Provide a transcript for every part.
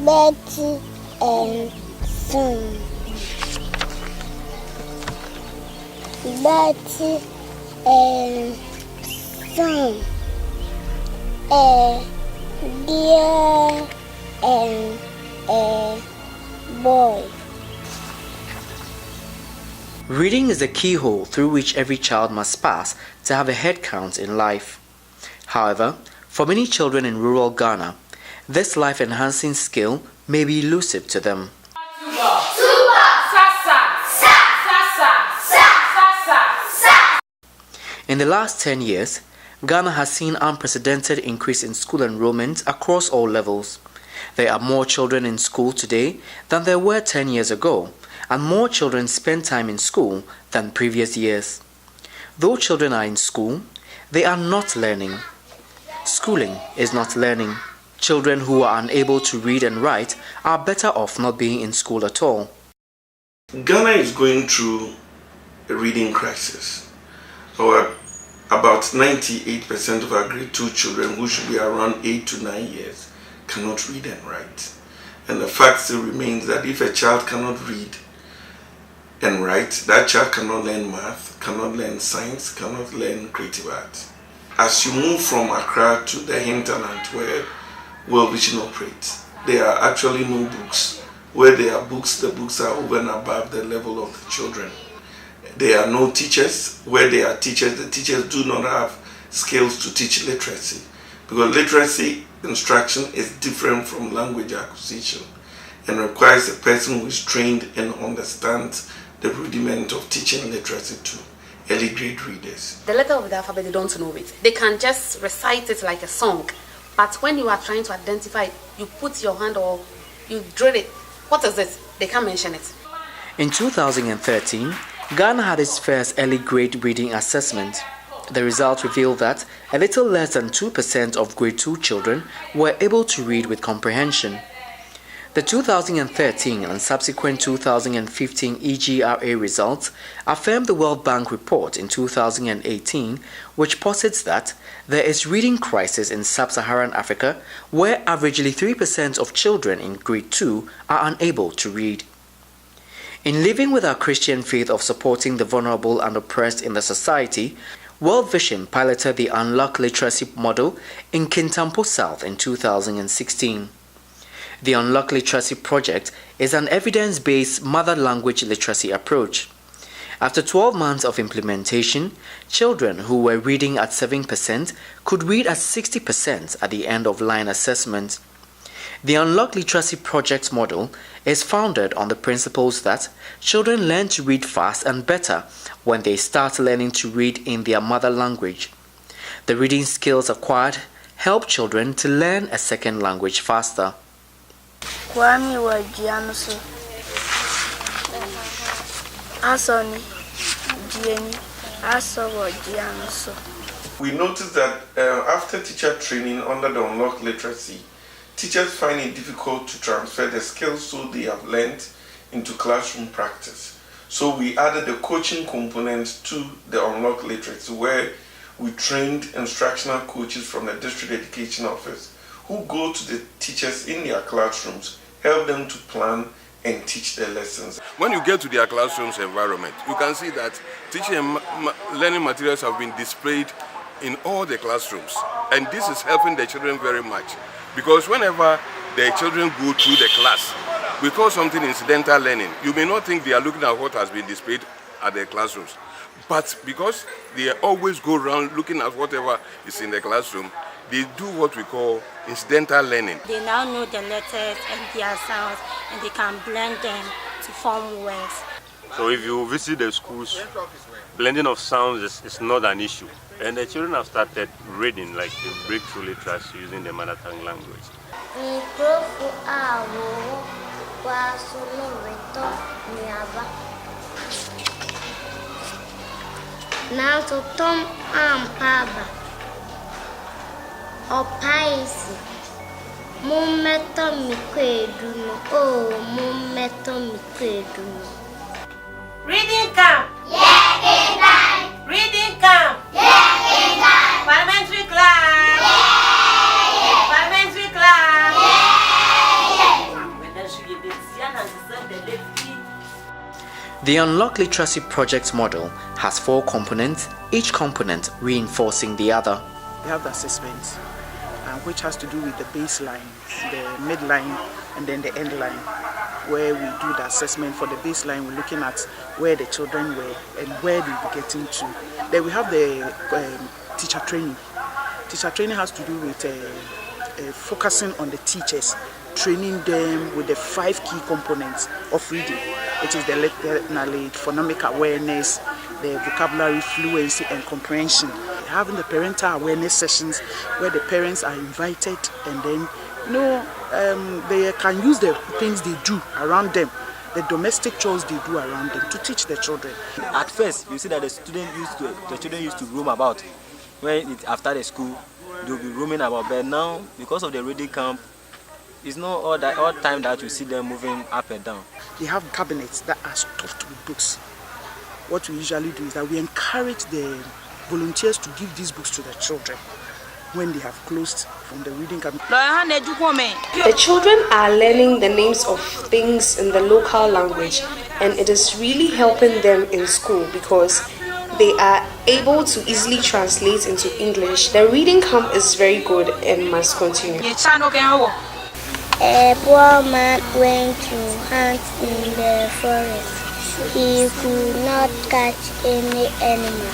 Betty and Son. Betty and Son. A girl and a boy. Reading is the keyhole through which every child must pass to have a head count in life. However, for many children in rural Ghana, this life-enhancing skill may be elusive to them. In the last 10 years, Ghana has seen unprecedented increase in school enrollment across all levels. There are more children in school today than there were 10 years ago, and more children spend time in school than previous years. Though children are in school, they are not learning. Schooling is not learning. Children who are unable to read and write are better off not being in school at all. Ghana is going through a reading crisis. About 98% of our grade 2 children, who should be around 8 to 9 years, cannot read and write. And the fact still remains that if a child cannot read and write, that child cannot learn math, cannot learn science, cannot learn creative art. As you move from Accra to the hinterland where World Vision operates, there are actually no books. Where there are books, the books are over and above the level of the children. There are no teachers. Where there are teachers, the teachers do not have skills to teach literacy. Because literacy instruction is different from language acquisition and requires a person who is trained and understands the rudiment of teaching literacy to early grade readers. The letter of the alphabet, they don't know it. They can just recite it like a song. But when you are trying to identify it, you put your hand or you drill it. What is it? They can't mention it. In 2013, Ghana had its first early grade reading assessment. The results revealed that a little less than 2% of grade 2 children were able to read with comprehension. The 2013 and subsequent 2015 EGRA results affirmed the World Bank report in 2018, which posits that there is reading crisis in sub-Saharan Africa, where averagely 3% of children in grade 2 are unable to read. In living with our Christian faith of supporting the vulnerable and oppressed in the society, World Vision piloted the Unlock Literacy model in Kintampo South in 2016. The Unlock Literacy project is an evidence-based mother language literacy approach. After 12 months of implementation, children who were reading at 7% could read at 60% at the end of line assessment. The Unlock Literacy project model is founded on the principles that children learn to read fast and better when they start learning to read in their mother language. The reading skills acquired help children to learn a second language faster. Kwame Wajianoso Asoni Jieni Aso Wajianoso. We noticed that after teacher training under the Unlock Literacy, teachers find it difficult to transfer the skills so they have learned into classroom practice. So we added a coaching component to the Unlock Literacy, where we trained instructional coaches from the district education office who go to the teachers in their classrooms, help them to plan and teach their lessons. When you get to their classrooms environment, you can see that teaching and learning materials have been displayed in all the classrooms. And this is helping the children very much. Because whenever the children go through the class, we call something incidental learning. You may not think they are looking at what has been displayed at the classrooms. But because they always go around looking at whatever is in the classroom, they do what we call incidental learning. They now know the letters and their sounds, and they can blend them to form words. So if you visit the schools, blending of sounds is not an issue. And the children have started reading, like the breakthrough literacy using the mother tongue language. Now to Tom Paba or Paisi Mummeto Mikweduno, oh Mummeto Mikweduno. Reading camp. Yeah, in time. Reading camp. Yeah, in time. Parliamentary class. Yeah, Parliamentary class. yeah. The Unlock Literacy Project model has 4 components, each component reinforcing the other. We have the assessment, which has to do with the baseline, the midline, and then the end line, where we do the assessment. For the baseline, we're looking at where the children were and where they were getting to. Then we have the teacher training. Teacher training has to do with focusing on the teachers, training them with the 5 key components of reading, which is the letter knowledge, phonemic awareness, the vocabulary fluency and comprehension. Having the parental awareness sessions where the parents are invited and then they can use the things they do around them, the domestic chores they do around them to teach the children. At first, you see that the children used to roam about. After the school, they'll be roaming about. But now, because of the reading camp, it's not all time that you see them moving up and down. They have cabinets that are stuffed with books. What we usually do is that we encourage the volunteers to give these books to the children when they have closed from the reading cabinet. The children are learning the names of things in the local language, and it is really helping them in school because they are able to easily translate into English. The reading camp is very good and must continue. A poor man went to hunt in the forest. He could not catch any animal.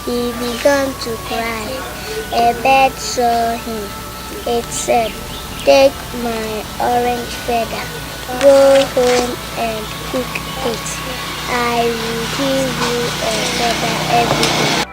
He began to cry. A bird saw him. It said, "Take my orange feather, go home and cook it. I will give you a feather every day."